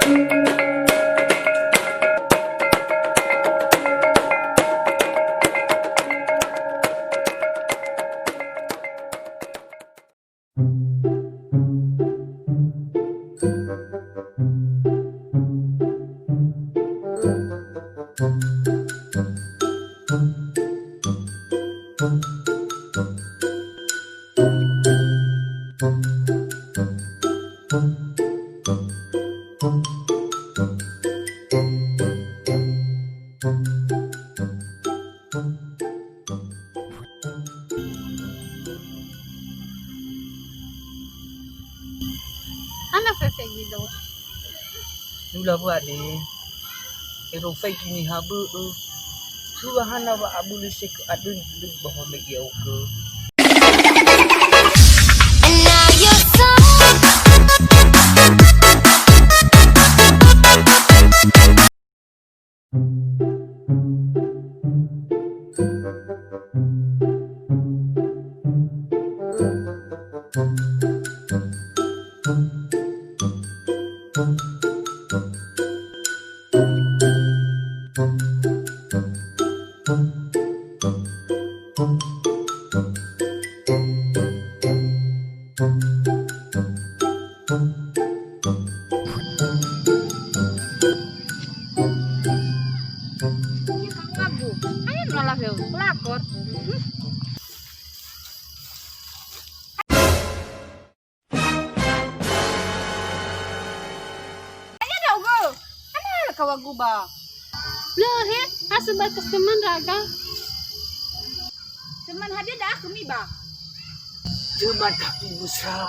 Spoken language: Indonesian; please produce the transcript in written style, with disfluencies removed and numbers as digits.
Ano fe gitu? Nula buat ni. Ero fake ni habu. Subhana wa abul sik adun dun bahwa megi auke. And now you're so Lagu. Ayo malah yo pelakor. Ayo dong go. Ano kawagu ba? Lohe, asa batas teman raga. Teman hadir dah kami ba? Cuman kaki musra.